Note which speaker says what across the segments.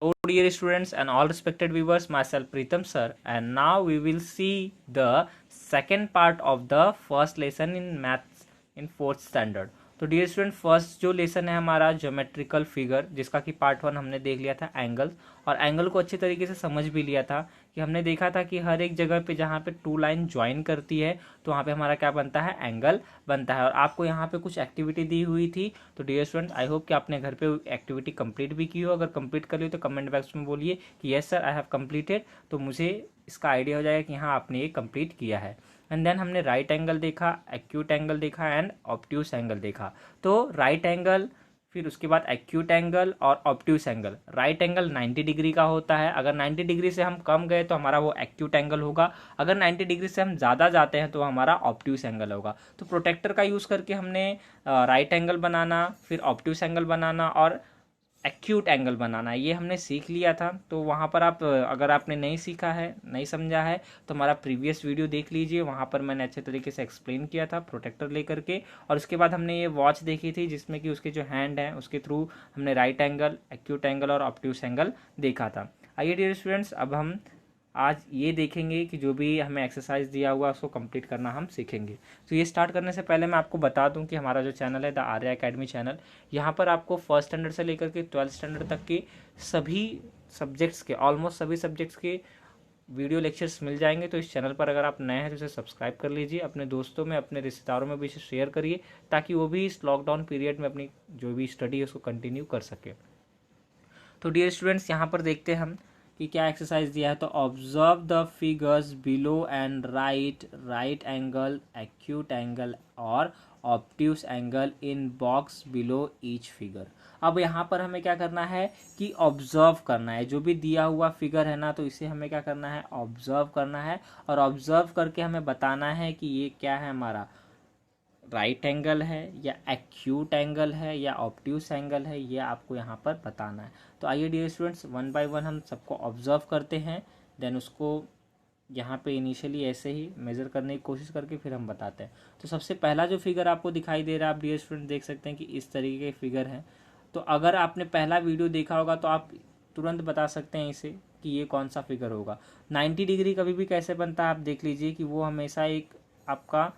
Speaker 1: Hello dear students and all respected viewers, myself Pritam sir, and now we will see the second part of the first lesson in maths in fourth standard. तो dear student first जो lesson है हमारा geometrical figure, जिसका कि part one हमने देख लिया था एंगल्स, और एंगल को अच्छे तरीके से समझ भी लिया था कि हमने देखा था कि हर एक जगह पे जहाँ पे टू लाइन ज्वाइन करती है तो वहाँ पे हमारा क्या बनता है, एंगल बनता है। और आपको यहाँ पे कुछ एक्टिविटी दी हुई थी। तो डियर स्टूडेंट आई होप कि आपने घर पे एक्टिविटी कंप्लीट भी की हो। अगर कंप्लीट कर ली हो तो कमेंट बॉक्स में बोलिए कि yes sir I have completed, तो मुझे इसका आइडिया हो जाएगा कि हाँ आपने ये कंप्लीट किया है। एंड देन हमने राइट एंगल देखा, एक्यूट एंगल देखा एंड ऑब्ट्यूस एंगल देखा। तो राइट एंगल, फिर उसके बाद एक्यूट एंगल और obtuse angle. Right angle 90 degree का होता है। अगर 90 डिग्री से हम कम गए तो हमारा वो एक्यूट एंगल होगा। अगर 90 डिग्री से हम ज़्यादा जाते हैं तो हमारा ऑब्ट्यूस एंगल होगा। तो प्रोटेक्टर का यूज़ करके हमने राइट एंगल बनाना, फिर ऑब्ट्यूस एंगल बनाना और एक्यूट एंगल बनाना, ये हमने सीख लिया था। तो वहाँ पर आप अगर आपने नहीं सीखा है, नहीं समझा है, तो हमारा प्रीवियस वीडियो देख लीजिए, वहाँ पर मैंने अच्छे तरीके से एक्सप्लेन किया था प्रोटेक्टर लेकर के। और उसके बाद हमने ये वॉच देखी थी जिसमें कि उसके जो हैंड हैं उसके थ्रू हमने राइट एंगल, एक्यूट एंगल और ऑब्ट्यूस एंगल देखा था। आइए डियर स्टूडेंट्स, अब हम आज ये देखेंगे कि जो भी हमें एक्सरसाइज दिया हुआ उसको कंप्लीट करना हम सीखेंगे। तो ये स्टार्ट करने से पहले मैं आपको बता दूं कि हमारा जो चैनल है द आर्या एकेडमी चैनल, यहाँ पर आपको फर्स्ट स्टैंडर्ड से लेकर के 12th स्टैंडर्ड तक के सभी सब्जेक्ट्स के, ऑलमोस्ट सभी सब्जेक्ट्स के वीडियो लेक्चर्स मिल जाएंगे। तो इस चैनल पर अगर आप नए हैं तो इसे सब्सक्राइब कर लीजिए, अपने दोस्तों में, अपने रिश्तेदारों में भी इसे शेयर करिए, ताकि वो भी इस लॉकडाउन पीरियड में अपनी जो भी स्टडी है उसको कंटिन्यू कर सके। तो डियर स्टूडेंट्स, यहाँ पर देखते हैं हम कि क्या एक्सरसाइज दिया है। तो observe the figures below and write right angle, acute angle और obtuse angle in box below each figure. अब यहाँ पर हमें क्या करना है कि ऑब्जर्व करना है। जो भी दिया हुआ फिगर है ना, तो इसे हमें क्या करना है, ऑब्जर्व करना है। और ऑब्जर्व करके हमें बताना है कि ये क्या है, हमारा राइट एंगल है या एक्यूट एंगल है या ऑब्ट्यूस एंगल है, ये आपको यहाँ पर बताना है। तो आइए dear students, one by one हम सबको ऑब्जर्व करते हैं, देन उसको यहाँ पे इनिशियली ऐसे ही मेज़र करने की कोशिश करके फिर हम बताते हैं। तो सबसे पहला जो फिगर आपको दिखाई दे रहा है, आप डियर स्टूडेंट देख सकते हैं कि इस तरीके के फिगर हैं। तो अगर आपने पहला वीडियो देखा होगा तो आप तुरंत बता सकते हैं इसे कि ये कौन सा फिगर होगा। 90 डिग्री कभी भी कैसे बनता है आप देख लीजिए कि वो हमेशा एक आपका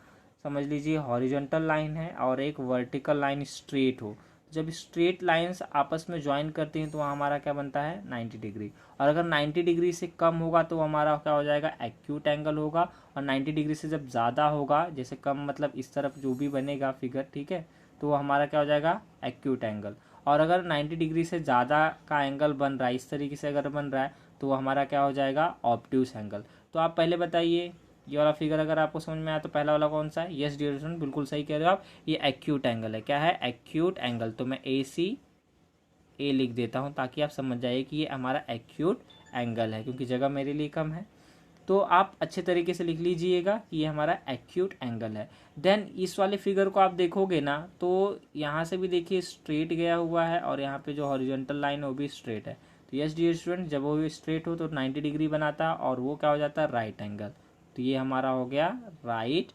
Speaker 1: समझ लीजिए हॉरिजॉन्टल लाइन है और एक वर्टिकल लाइन स्ट्रेट हो। जब स्ट्रेट लाइंस आपस में ज्वाइन करती हैं तो वहाँ हमारा क्या बनता है, 90 डिग्री। और अगर 90 डिग्री से कम होगा तो हमारा क्या हो जाएगा, एक्यूट एंगल होगा। और 90 डिग्री से जब ज़्यादा होगा, जैसे कम मतलब इस तरफ जो भी बनेगा फिगर, ठीक है, तो वो हमारा क्या हो जाएगा, एक्यूट एंगल। और अगर 90 डिग्री से ज़्यादा का एंगल बन रहा है, इस तरीके से अगर बन रहा है, तो वो हमारा क्या हो जाएगा, ऑब्ट्यूस एंगल। तो आप पहले बताइए, ये वाला फिगर अगर आपको समझ में आया तो पहला वाला कौन सा है। यस डियर स्टूडेंट, बिल्कुल सही कह रहे हो आप, ये एक्यूट एंगल है। क्या है, एक्यूट एंगल। तो मैं ए लिख देता हूँ ताकि आप समझ जाइए कि ये हमारा एक्यूट एंगल है, क्योंकि जगह मेरे लिए कम है। तो आप अच्छे तरीके से लिख लीजिएगा कि ये हमारा एक्यूट एंगल है। देन इस वाले फिगर को आप देखोगे ना, तो यहाँ से भी देखिए स्ट्रेट गया हुआ है और यहाँ पे जो हॉरिजॉन्टल लाइन है वो भी स्ट्रेट है। तो यस डियर स्टूडेंट, जब वो स्ट्रेट हो तो 90 डिग्री बनाता है और वो क्या हो जाता है, राइट एंगल। तो ये हमारा हो गया राइट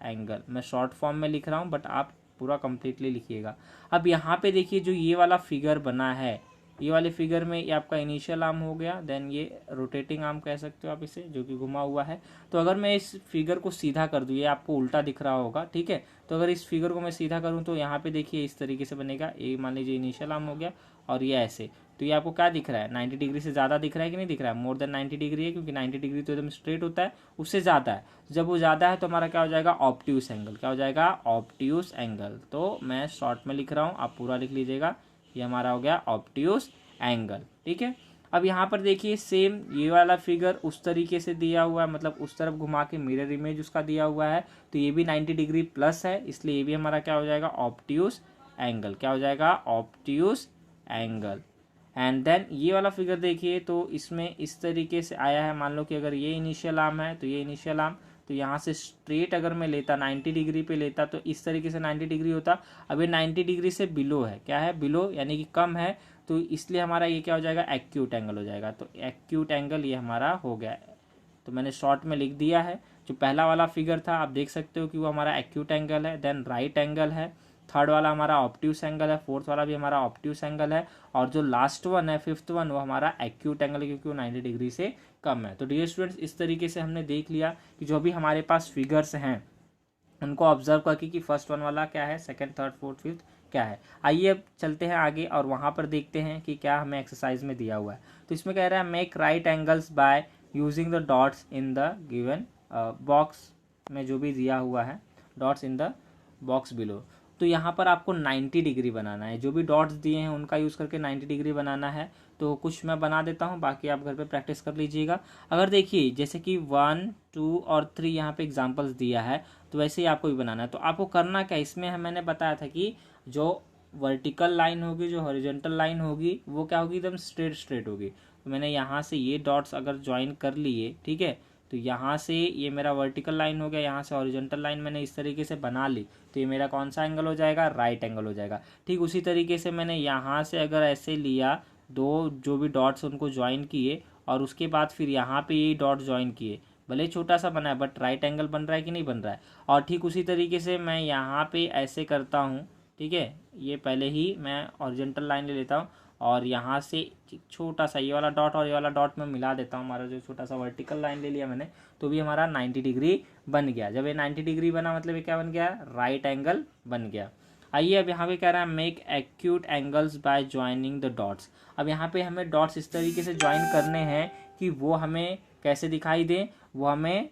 Speaker 1: एंगल। मैं शॉर्ट फॉर्म में लिख रहा हूँ, बट आप पूरा कंप्लीटली लिखिएगा। अब यहाँ पे देखिए जो ये वाला फिगर बना है, ये वाले फिगर में ये आपका इनिशियल आर्म हो गया, देन ये रोटेटिंग आर्म कह सकते हो आप इसे, जो कि घुमा हुआ है। तो अगर मैं इस फिगर को सीधा कर दूँ, ये आपको उल्टा दिख रहा होगा, ठीक है। तो अगर इस फिगर को मैं सीधा करूँ तो यहाँ पे देखिए इस तरीके से बनेगा। ये मान लीजिए इनिशियल आर्म हो गया और ये ऐसे। तो ये आपको क्या दिख रहा है, 90 डिग्री से ज़्यादा दिख रहा है कि नहीं दिख रहा है, मोर देन 90 डिग्री है, क्योंकि 90 डिग्री तो एकदम स्ट्रेट होता है, उससे ज़्यादा है। जब वो ज़्यादा है तो हमारा क्या हो जाएगा, ऑब्ट्यूस एंगल। क्या हो जाएगा, ऑब्ट्यूस एंगल। तो मैं शॉर्ट में लिख रहा हूँ, आप पूरा लिख लीजिएगा। ये हमारा हो गया ऑब्ट्यूस एंगल, ठीक है। अब यहाँ पर देखिए सेम ये वाला फिगर उस तरीके से दिया हुआ है, मतलब उस तरफ घुमा के मिरर इमेज उसका दिया हुआ है। तो ये भी 90 डिग्री प्लस है, इसलिए ये भी हमारा क्या हो जाएगा, ऑब्ट्यूस एंगल। क्या हो जाएगा, ऑब्ट्यूस एंगल। एंड देन ये वाला फिगर देखिए, तो इसमें इस तरीके से आया है। मान लो कि अगर ये इनिशियल आर्म है तो ये इनिशियल आर्म, तो यहाँ से स्ट्रेट अगर मैं लेता 90 डिग्री पे लेता तो इस तरीके से 90 डिग्री होता। अब ये 90 डिग्री से बिलो है, क्या है, बिलो यानी कि कम है, तो इसलिए हमारा ये क्या हो जाएगा, एक्यूट एंगल हो जाएगा। तो एक्यूट एंगल ये हमारा हो गया है। तो मैंने शॉर्ट में लिख दिया है। जो पहला वाला फिगर था आप देख सकते हो कि वो हमारा एक्यूट एंगल है। देन राइट एंगल है, थर्ड वाला हमारा ऑब्ट्यूस एंगल है, फोर्थ वाला भी हमारा ऑब्ट्यूस एंगल है, और जो लास्ट वन है फिफ्थ वन वो हमारा एक्यूट एंगल है क्योंकि वो 90 डिग्री से कम है। तो डियर स्टूडेंट्स इस तरीके से हमने देख लिया कि जो भी हमारे पास फिगर्स हैं उनको ऑब्जर्व करके कि फर्स्ट वन वाला क्या है, सेकंड थर्ड फोर्थ फिफ्थ क्या है। आइए अब चलते हैं आगे और वहाँ पर देखते हैं कि क्या हमें एक्सरसाइज में दिया हुआ है। तो इसमें कह रहा है make right angles by using the dots in the given box में जो भी दिया हुआ है, dots in the box below. तो यहाँ पर आपको 90 डिग्री बनाना है, जो भी डॉट्स दिए हैं उनका यूज़ करके 90 डिग्री बनाना है। तो कुछ मैं बना देता हूँ, बाकी आप घर पे प्रैक्टिस कर लीजिएगा। अगर देखिए जैसे कि 1 2 और 3 यहाँ पे एग्जांपल्स दिया है, तो वैसे ही आपको भी बनाना है। तो आपको करना क्या, इसमें मैंने बताया था कि जो वर्टिकल लाइन होगी, जो हॉरिजॉन्टल लाइन होगी, वो क्या होगी, एकदम स्ट्रेट होगी। तो मैंने यहाँ से ये डॉट्स अगर ज्वाइन कर लिए, ठीक है, तो यहाँ से ये मेरा वर्टिकल लाइन हो गया, यहाँ से हॉरिजॉन्टल लाइन मैंने इस तरीके से बना ली, तो ये मेरा कौन सा एंगल हो जाएगा, राइट एंगल हो जाएगा। ठीक उसी तरीके से मैंने यहाँ से अगर ऐसे लिया, दो जो भी डॉट्स उनको ज्वाइन किए और उसके बाद फिर यहाँ पे ये डॉट ज्वाइन किए, भले छोटा सा बना है बट राइट एंगल बन रहा है कि नहीं बन रहा है। और ठीक उसी तरीके से मैं यहाँ पे ऐसे करता हूँ, ठीक है, ये पहले ही मैं हॉरिजॉन्टल लाइन ले लेता हूँ और यहाँ से छोटा सा ये वाला डॉट और ये वाला डॉट मैं मिला देता हूँ, हमारा जो छोटा सा वर्टिकल लाइन ले लिया मैंने, तो भी हमारा 90 डिग्री बन गया। जब ये 90 डिग्री बना मतलब ये क्या बन गया, राइट एंगल बन गया। आइए अब यहाँ पे कह रहा है make acute angles by joining the dots. अब यहाँ पे हमें डॉट्स इस तरीके से ज्वाइन करने हैं कि वो हमें कैसे दिखाई दे, वो हमें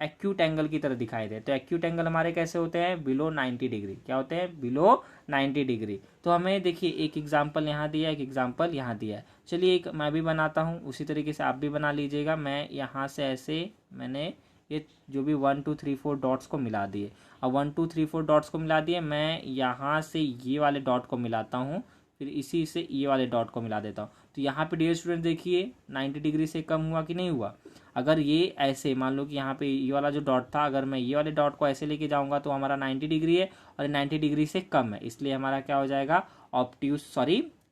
Speaker 1: एक्यूट एंगल की तरह दिखाई दे। तो एक्यूट एंगल हमारे कैसे होते हैं, बिलो 90 डिग्री। क्या होते हैं, बिलो 90 डिग्री। तो हमें देखिए एक एग्जांपल यहाँ दिया है, एक एग्जांपल यहाँ दिया है। चलिए एक मैं भी बनाता हूँ, उसी तरीके से आप भी बना लीजिएगा। मैं यहाँ से ऐसे मैंने ये जो भी 1 2 3 4 डॉट्स को मिला दिए। अब 1 2 3 4 डॉट्स को मिला दिए, मैं यहाँ से ये वाले डॉट को मिलाता हूँ, फिर इसी से ये वाले डॉट को मिला देता हूँ। तो यहाँ पे डियर स्टूडेंट देखिए 90 डिग्री से कम हुआ कि नहीं हुआ। अगर ये ऐसे मान लो कि यहाँ पे ये वाला जो डॉट था, अगर मैं ये वाले डॉट को ऐसे लेके जाऊँगा तो हमारा 90 डिग्री है और 90 डिग्री से कम है, इसलिए हमारा क्या हो जाएगा,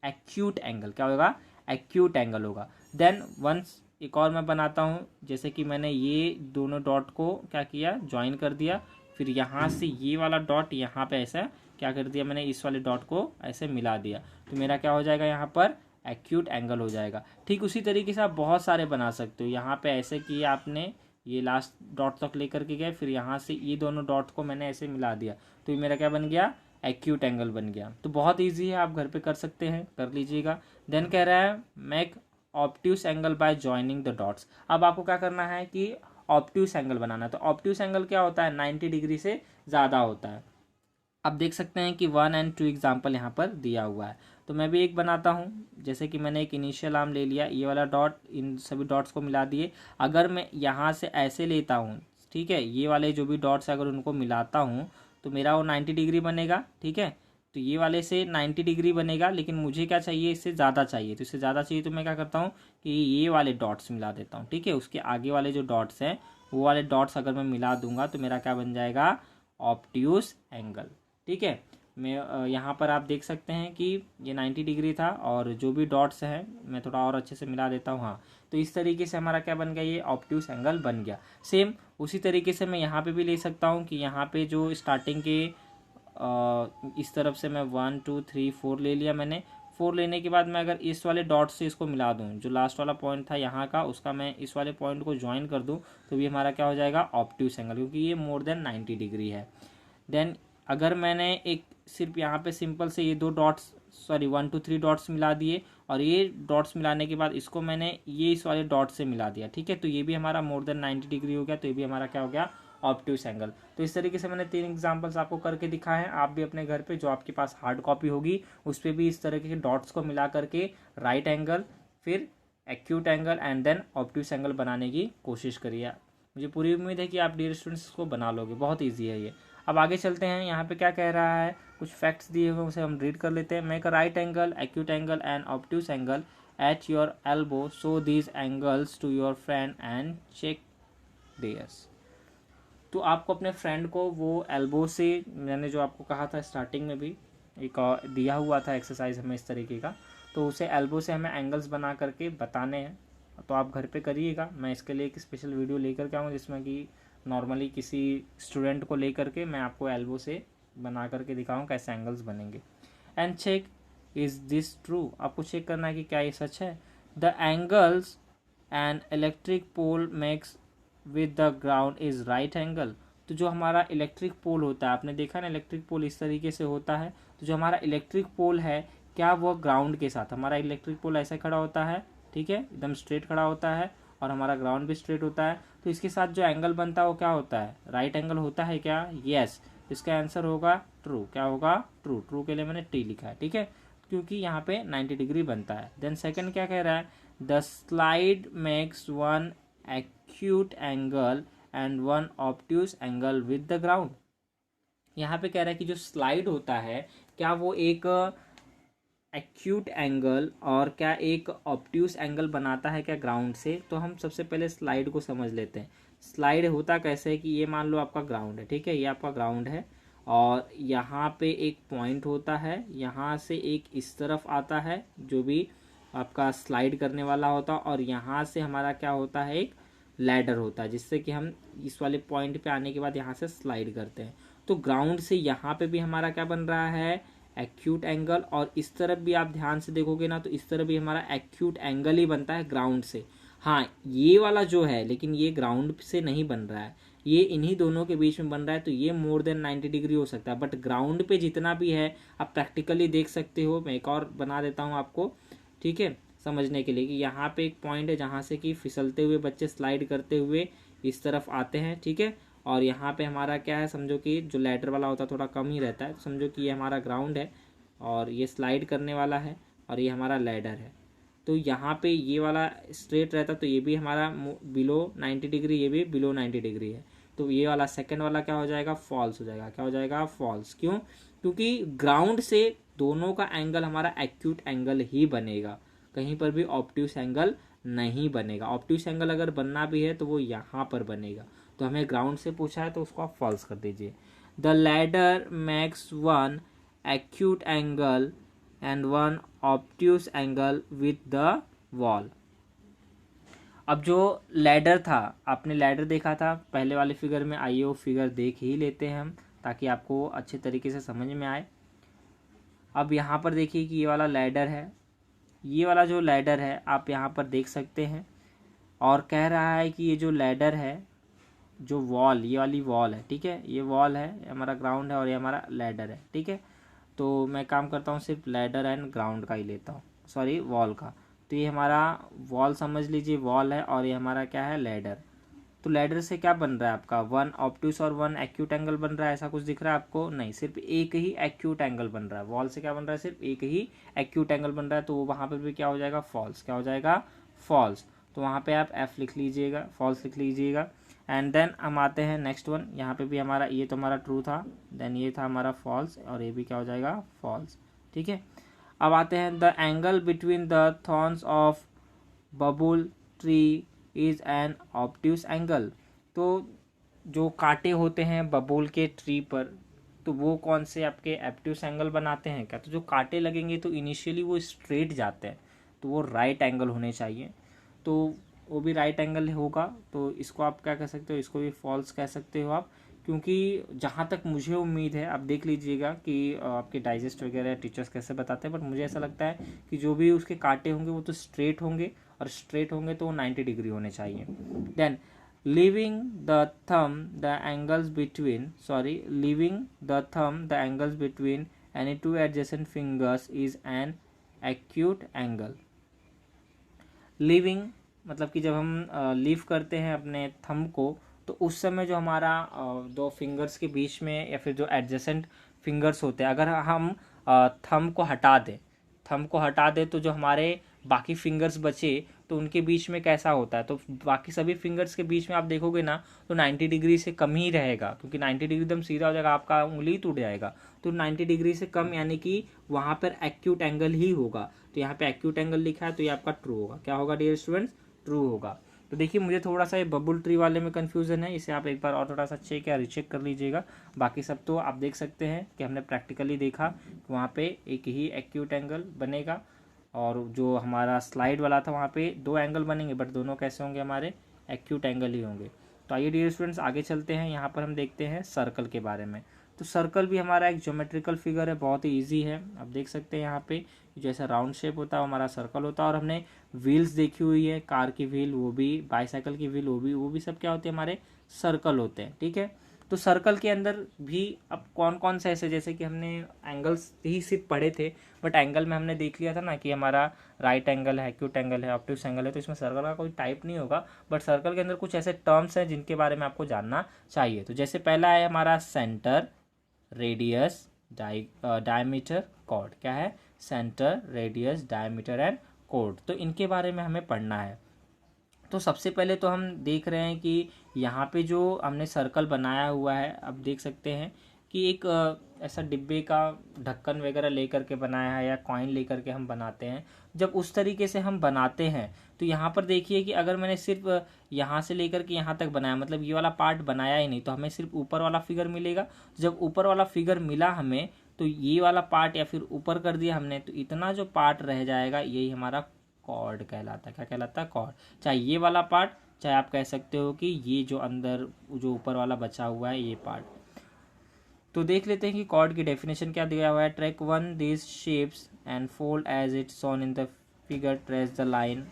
Speaker 1: एक्यूट एंगल। क्या होगा, एक्यूट एंगल होगा। देन वंस एक और मैं बनाता हूँ, जैसे कि मैंने ये दोनों डॉट को क्या किया, ज्वाइन कर दिया, फिर यहाँ से ये वाला डॉट यहाँ पे ऐसा क्या कर दिया मैंने, इस वाले डॉट को ऐसे मिला दिया, तो मेरा क्या हो जाएगा, यहाँ पर एक्यूट एंगल हो जाएगा। ठीक उसी तरीके से आप बहुत सारे बना सकते हो। यहाँ पे ऐसे किए आपने, ये लास्ट डॉट तक लेकर के गए, फिर यहाँ से ये दोनों डॉट को मैंने ऐसे मिला दिया, तो ये मेरा क्या बन गया, एक्यूट एंगल बन गया। तो बहुत ईजी है, आप घर पे कर सकते हैं, कर लीजिएगा। देन कह रहा है make obtuse angle by joining the dots. अब आपको क्या करना है कि ऑब्ट्यूस एंगल बनाना है। तो ऑब्ट्यूस एंगल क्या होता है, 90 डिग्री से ज़्यादा होता है। अब देख सकते हैं कि 1 और 2 एग्जाम्पल यहाँ पर दिया हुआ है। तो मैं भी एक बनाता हूँ, जैसे कि मैंने एक इनिशियल आर्म ले लिया, ये वाला डॉट, इन सभी डॉट्स को मिला दिए। अगर मैं यहाँ से ऐसे लेता हूँ, ठीक है, ये वाले जो भी डॉट्स अगर उनको मिलाता हूँ तो मेरा वो 90 डिग्री बनेगा, ठीक है। तो ये वाले से 90 डिग्री बनेगा, लेकिन मुझे क्या चाहिए, इससे ज़्यादा चाहिए। तो इससे ज़्यादा चाहिए तो मैं क्या करता हूँ कि ये वाले डॉट्स मिला देता हूँ, ठीक है। उसके आगे वाले जो डॉट्स हैं वो वाले डॉट्स अगर मैं मिला दूंगा तो मेरा क्या बन जाएगा, ऑब्ट्यूस एंगल, ठीक है। मैं यहाँ पर आप देख सकते हैं कि ये 90 डिग्री था और जो भी डॉट्स हैं मैं थोड़ा और अच्छे से मिला देता हूँ, हाँ। तो इस तरीके से हमारा क्या बन गया, ये ऑब्ट्यूस एंगल बन गया। सेम उसी तरीके से मैं यहाँ पे भी ले सकता हूँ कि यहाँ पे जो स्टार्टिंग के इस तरफ से मैं 1 2 3 4 ले लिया मैंने। 4 लेने के बाद मैं अगर इस वाले डॉट से इसको मिला दूं, जो लास्ट वाला पॉइंट था यहाँ का, उसका मैं इस वाले पॉइंट को ज्वाइन कर दूं, तो भी हमारा क्या हो जाएगा, ऑब्ट्यूस एंगल, क्योंकि ये मोर देन 90 डिग्री है। देन अगर मैंने एक सिर्फ यहाँ पे सिंपल से ये दो डॉट्स, सॉरी 1 2 3 डॉट्स मिला दिए और ये डॉट्स मिलाने के बाद इसको मैंने ये इस वाले डॉट से मिला दिया, ठीक है, तो ये भी हमारा मोर देन 90 डिग्री हो गया, तो ये भी हमारा क्या हो गया, ऑब्ट्यूस एंगल। तो इस तरीके से मैंने 3 एग्जांपल्स आपको करके दिखाए हैं। आप भी अपने घर पे, जो आपके पास हार्ड कॉपी होगी, उस पर भी इस तरह के डॉट्स को मिला करके राइट एंगल, फिर acute angle and then obtuse angle बनाने की कोशिश करिए। मुझे पूरी उम्मीद है कि आप डियर स्टूडेंट्स को बना लोगे, बहुत ईजी है ये। अब आगे चलते हैं, यहाँ पे क्या कह रहा है, कुछ फैक्ट्स दिए हुए उसे हम रीड कर लेते हैं। Make a right angle, acute angle and obtuse angle at your elbow, show these angles to your friend and check theirs. तो आपको अपने फ्रेंड को वो एल्बो से, मैंने जो आपको कहा था स्टार्टिंग में भी एक दिया हुआ था एक्सरसाइज हमें इस तरीके का, तो उसे एल्बो से हमें एंगल्स बना करके बताने हैं। तो आप घर पे करिएगा, मैं इसके लिए एक स्पेशल वीडियो लेकर के आऊँगा जिसमें कि नॉर्मली किसी स्टूडेंट को लेकर के मैं आपको एल्बो से बना करके दिखाऊँ कैसे एंगल्स बनेंगे। And check is this true, आपको चेक करना है कि क्या ये सच है। The angles and electric pole makes with the ground is right angle. तो जो हमारा इलेक्ट्रिक पोल होता है, आपने देखा ना इलेक्ट्रिक पोल इस तरीके से होता है, तो जो हमारा इलेक्ट्रिक पोल है क्या वो ग्राउंड के साथ, हमारा इलेक्ट्रिक पोल ऐसे खड़ा होता है, ठीक है, एकदम स्ट्रेट खड़ा होता है और हमारा ग्राउंड भी स्ट्रेट होता है, तो इसके साथ जो एंगल बनता है वो क्या होता है, राइट एंगल होता है क्या? यस, इसका आंसर होगा ट्रू। क्या होगा? ट्रू। ट्रू के लिए मैंने टी लिखा है, ठीक है, क्योंकि यहाँ पे 90 डिग्री बनता है। देन सेकंड क्या कह रहा है, the slide makes one acute angle and one obtuse angle with the ground. यहाँ पे कह रहा है कि जो स्लाइड होता है क्या वो एक एक्यूट एंगल और क्या एक ऑब्ट्यूस एंगल बनाता है क्या ग्राउंड से? तो हम सबसे पहले स्लाइड को समझ लेते हैं। स्लाइड होता कैसे है कि ये मान लो आपका ग्राउंड है, ठीक है, ये आपका ग्राउंड है और यहाँ पे एक पॉइंट होता है, यहाँ से एक इस तरफ आता है जो भी आपका स्लाइड करने वाला होता है, और यहाँ से हमारा क्या होता है, एक लैडर होता है जिससे कि हम इस वाले पॉइंट पे आने के बाद यहाँ से स्लाइड करते हैं। तो ग्राउंड से यहाँ पे भी हमारा क्या बन रहा है, एक्यूट एंगल, और इस तरफ भी आप ध्यान से देखोगे ना तो इस तरफ भी हमारा एक्यूट एंगल ही बनता है ग्राउंड से। हाँ, ये वाला जो है लेकिन ये ग्राउंड से नहीं बन रहा है, ये इन्हीं दोनों के बीच में बन रहा है, तो ये मोर देन 90 डिग्री हो सकता है। बट ग्राउंड पे जितना भी है आप प्रैक्टिकली देख सकते हो, मैं एक और बना देता हूँ आपको, ठीक है, समझने के लिए, कि यहाँ पे एक पॉइंट है जहाँ से कि फिसलते हुए बच्चे स्लाइड करते हुए इस तरफ आते हैं, ठीक है, और यहाँ पे हमारा क्या है, समझो कि जो लैडर वाला होता है थोड़ा कम ही रहता है, तो समझो कि ये हमारा ग्राउंड है और ये स्लाइड करने वाला है और ये हमारा लैडर है। तो यहाँ पे ये वाला स्ट्रेट रहता तो ये भी हमारा बिलो 90 डिग्री, ये भी बिलो 90 डिग्री है, तो ये वाला सेकंड वाला क्या हो जाएगा, फॉल्स हो जाएगा। क्या हो जाएगा? फॉल्स। क्यों? क्योंकि ग्राउंड से दोनों का एंगल हमारा एक्यूट एंगल ही बनेगा, कहीं पर भी ऑब्ट्यूस एंगल नहीं बनेगा। ऑब्ट्यूस एंगल अगर बनना भी है तो वो यहाँ पर बनेगा, तो हमें ग्राउंड से पूछा है तो उसको आप फॉल्स कर दीजिए। The ladder makes one acute angle and one obtuse angle with the wall. अब जो लैडर था, आपने लैडर देखा था पहले वाले फिगर में, आइए वो फिगर देख ही लेते हैं हम ताकि आपको अच्छे तरीके से समझ में आए। अब यहाँ पर देखिए कि ये वाला लैडर है, ये वाला जो लैडर है आप यहाँ पर देख सकते हैं, और कह रहा है कि ये जो लैडर है, जो वॉल, ये वाली वॉल है, ठीक है, ये वॉल है, ये हमारा ग्राउंड है और ये हमारा लैडर है, ठीक है। तो मैं काम करता हूँ सिर्फ लैडर एंड ग्राउंड का ही लेता हूँ, सॉरी वॉल का। तो ये हमारा वॉल समझ लीजिए, वॉल है, और ये हमारा क्या है, लैडर। तो लैडर से क्या बन रहा है आपका, वन ऑब्ट्यूस और वन एक्यूट एंगल बन रहा है, ऐसा कुछ दिख रहा है आपको? नहीं, सिर्फ एक ही एक्यूट एंगल बन रहा है। वॉल से क्या बन रहा है, सिर्फ एक ही एक्यूट एंगल बन रहा है, तो वहाँ पर भी क्या हो जाएगा, फॉल्स। क्या हो जाएगा? फॉल्स। तो वहाँ पे आप एफ लिख लीजिएगा, फॉल्स लिख लीजिएगा। एंड देन हम आते हैं नेक्स्ट वन, यहाँ पे भी हमारा, ये तो हमारा ट्रू था, देन ये था हमारा फॉल्स, और ये भी क्या हो जाएगा, फॉल्स, ठीक है। अब आते हैं, the angle between the thorns of babul tree is an obtuse angle. तो जो कांटे होते हैं बबूल के ट्री पर, तो वो कौन से आपके ऑब्ट्यूस एंगल बनाते हैं क्या? तो जो कांटे लगेंगे तो इनिशियली वो स्ट्रेट जाते हैं, तो वो राइट एंगल होने चाहिए, तो वो भी राइट एंगल होगा। तो इसको आप क्या कह सकते हो, इसको भी फॉल्स कह सकते हो आप, क्योंकि जहाँ तक मुझे उम्मीद है, आप देख लीजिएगा कि आपके डाइजेस्ट वगैरह टीचर्स कैसे बताते हैं, बट मुझे ऐसा लगता है कि जो भी उसके कांटे होंगे वो तो स्ट्रेट होंगे, और स्ट्रेट होंगे तो 90 डिग्री होने चाहिए। Then leaving the thumb the angles between any two adjacent fingers is an acute angle। Leaving मतलब कि जब हम लीव करते हैं अपने थंब को, तो उस समय जो हमारा दो फिंगर्स के बीच में या फिर जो एडजेसेंट फिंगर्स होते हैं, अगर हम थंब को हटा दें तो जो हमारे बाकी फिंगर्स बचे तो उनके बीच में कैसा होता है, तो बाकी सभी फिंगर्स के बीच में आप देखोगे ना तो 90 डिग्री से कम ही रहेगा, क्योंकि 90 डिग्री एकदम सीधा हो जाएगा, आपका उंगली टूट जाएगा। तो 90 डिग्री से कम यानी कि वहाँ पर एक्यूट एंगल ही होगा। तो यहाँ पे एक्यूट एंगल लिखा है तो ये आपका ट्रू होगा। क्या होगा डियर स्टूडेंट्स? ट्रू होगा। तो देखिए मुझे थोड़ा सा ये बबल ट्री वाले में कन्फ्यूजन है, इसे आप एक बार और थोड़ा सा चेक या रिचेक कर लीजिएगा। बाकी सब तो आप देख सकते हैं कि हमने प्रैक्टिकली देखा, वहाँ पे एक ही एक्यूट एंगल बनेगा, और जो हमारा स्लाइड वाला था वहाँ पे दो एंगल बनेंगे, बट दोनों कैसे होंगे, हमारे एक्यूट एंगल ही होंगे। तो आइए डियर स्टूडेंट्स आगे चलते हैं, यहाँ पर हम देखते हैं सर्कल के बारे में। तो सर्कल भी हमारा एक ज्योमेट्रिकल फिगर है, बहुत ही ईजी है। आप देख सकते हैं यहाँ पे जैसा राउंड शेप होता है हमारा सर्कल होता है। और हमने व्हील्स देखी हुई है, कार की व्हील, वो भी बाईसाइकिल की व्हील, वो भी सब क्या होते हैं, हमारे सर्कल होते हैं। ठीक है, तो सर्कल के अंदर भी अब कौन कौन से ऐसे, जैसे कि हमने एंगल्स ही सिर्फ पढ़े थे, बट एंगल में हमने देख लिया था ना कि हमारा राइट एंगल है, एक्यूट एंगल है, ऑब्ट्यूस एंगल है, तो इसमें सर्कल का कोई टाइप नहीं होगा। बट सर्कल के अंदर कुछ ऐसे टर्म्स हैं जिनके बारे में आपको जानना चाहिए। तो जैसे पहला है हमारा सेंटर, रेडियस, डायमीटर, कॉर्ड। क्या है? Centre, radius, diameter and chord. तो इनके बारे में हमें पढ़ना है। तो सबसे पहले तो हम देख रहे हैं कि यहाँ पे जो हमने सर्कल बनाया हुआ है, अब देख सकते हैं कि एक ऐसा डिब्बे का ढक्कन वगैरह लेकर के बनाया है या कॉइन लेकर के हम बनाते हैं। जब उस तरीके से हम बनाते हैं तो यहाँ पर देखिए कि अगर मैंने सिर्फ यहाँ से लेकर के यहाँ तक बनाया, मतलब ये वाला पार्ट बनाया ही नहीं, तो हमें सिर्फ ऊपर वाला फिगर मिलेगा। जब ऊपर वाला फिगर मिला हमें, तो ये वाला पार्ट या फिर ऊपर कर दिया हमने, तो इतना जो पार्ट रह जाएगा यही हमारा कॉर्ड कहलाता है। क्या कहलाता है? कॉर्ड। चाहे ये वाला पार्ट, चाहे आप कह सकते हो कि ये जो अंदर जो ऊपर वाला बचा हुआ है ये पार्ट। तो देख लेते हैं कि कॉर्ड की डेफिनेशन क्या दिया हुआ है। Track 1 this shapes and fold as it shown in the figure, trace the line,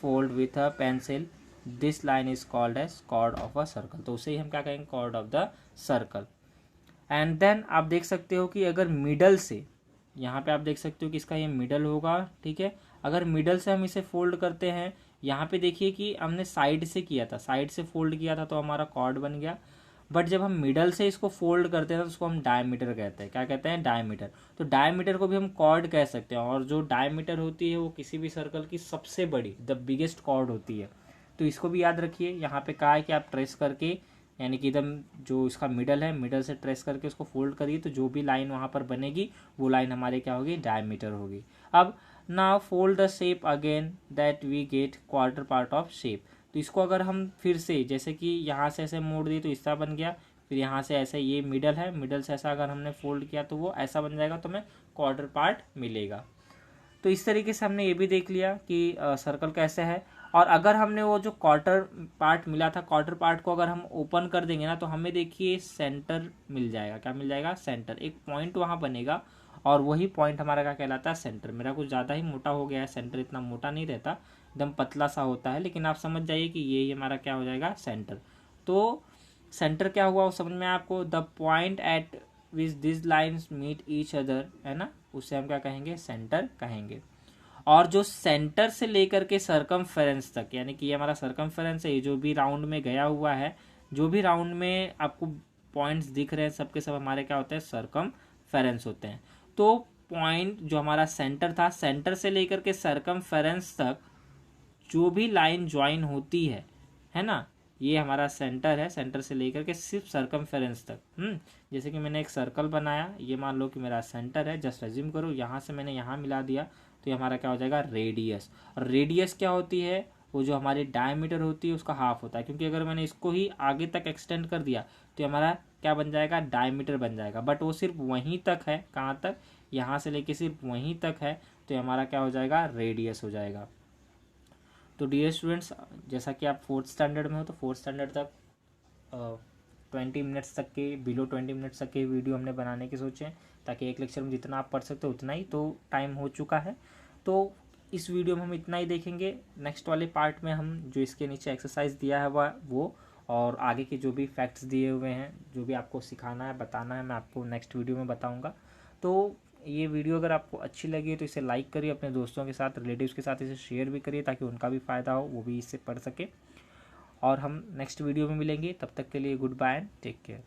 Speaker 1: fold with a pencil, this line is called as chord of a circle. तो उसे ही हम क्या कहेंगे? Chord of the circle. And then आप देख सकते हो कि अगर मिडल से, यहाँ पे आप देख सकते हो कि इसका ये मिडल होगा। ठीक है, अगर मिडल से हम इसे फोल्ड करते हैं, यहाँ पे देखिए कि हमने साइड से किया था, साइड से फोल्ड किया था तो हमारा कॉर्ड बन गया। बट जब हम मिडल से इसको फोल्ड करते हैं तो उसको हम डायमीटर कहते हैं। क्या कहते हैं? डायमीटर। तो डायमीटर को भी हम कॉर्ड कह सकते हैं। और जो डायमीटर होती है वो किसी भी सर्कल की सबसे बड़ी, द बिगेस्ट कॉर्ड होती है। तो इसको भी याद रखिए। यहाँ पे कहा है कि आप ट्रेस करके, यानी कि एकदम जो इसका मिडल है, मिडल से ट्रेस करके उसको फोल्ड करिए, तो जो भी लाइन वहाँ पर बनेगी वो लाइन हमारे क्या होगी? डायमीटर होगी। अब now fold the shape again that we get quarter part of shape. तो इसको अगर हम फिर से, जैसे कि यहाँ से ऐसे मोड़ दिए तो इस तरह बन गया, फिर यहाँ से ऐसे, ये मिडल है, मिडल से ऐसा अगर हमने फोल्ड किया तो वो ऐसा बन जाएगा, तो हमें क्वार्टर पार्ट मिलेगा। तो इस तरीके से हमने ये भी देख लिया कि सर्कल कैसे है। और अगर हमने वो जो क्वार्टर पार्ट मिला था, क्वार्टर पार्ट को अगर हम ओपन कर देंगे ना, तो हमें देखिए सेंटर मिल जाएगा। क्या मिल जाएगा? सेंटर। एक पॉइंट वहाँ बनेगा और वही पॉइंट हमारा क्या कहलाता है? सेंटर। मेरा कुछ ज़्यादा ही मोटा हो गया है, सेंटर इतना मोटा नहीं रहता, एकदम पतला सा होता है, लेकिन आप समझ जाइए कि ये हमारा क्या हो जाएगा? सेंटर। तो सेंटर क्या हुआ वो समझ में आपको? The point at which this lines meet each other, है ना, उसे हम क्या कहेंगे? सेंटर कहेंगे। और जो सेंटर से लेकर के सरकमफेरेंस तक, यानी कि ये हमारा सरकमफेरेंस है, ये जो भी राउंड में गया हुआ है, जो भी राउंड में आपको पॉइंट्स दिख रहे हैं, सबके सब हमारे क्या होते हैं? सरकमफेरेंस होते हैं। तो पॉइंट जो हमारा सेंटर था, सेंटर से लेकर के सरकमफेरेंस तक जो भी लाइन ज्वाइन होती है ना, ये हमारा सेंटर है। सेंटर से लेकर के सिर्फ सरकमफेरेंस तक। जैसे कि मैंने एक सर्कल बनाया, ये मान लो कि मेरा सेंटर है, जस्ट अज्यूम करो, यहाँ से मैंने यहाँ मिला दिया, तो ये हमारा क्या हो जाएगा? रेडियस। और रेडियस क्या होती है? वो जो हमारी डायमीटर होती है उसका हाफ होता है, क्योंकि अगर मैंने इसको ही आगे तक एक्सटेंड कर दिया तो ये हमारा क्या बन जाएगा? डायमीटर बन जाएगा। बट वो सिर्फ वहीं तक है। कहाँ तक? यहाँ से लेके सिर्फ वहीं तक है, तो ये हमारा क्या हो जाएगा? रेडियस हो जाएगा। तो डियर स्टूडेंट्स, जैसा कि आप 4th स्टैंडर्ड में हो, तो 4th स्टैंडर्ड तक 20 मिनट्स तक के, बिलो 20 मिनट्स तक के वीडियो हमने बनाने की सोचे हैं, ताकि एक लेक्चर में जितना आप पढ़ सकते हो उतना ही। तो टाइम हो चुका है, तो इस वीडियो में हम इतना ही देखेंगे। नेक्स्ट वाले पार्ट में हम जो इसके नीचे एक्सरसाइज दिया है वो और आगे के जो भी फैक्ट्स दिए हुए हैं, जो भी आपको सिखाना है, बताना है, मैं आपको नेक्स्ट वीडियो में बताऊँगा। तो ये वीडियो अगर आपको अच्छी लगी तो इसे लाइक करिए, अपने दोस्तों के साथ, रिलेटिव्स के साथ इसे शेयर भी करिए, ताकि उनका भी फ़ायदा हो, वो भी इससे पढ़ सके। और हम नेक्स्ट वीडियो में मिलेंगे, तब तक के लिए good bye and take care.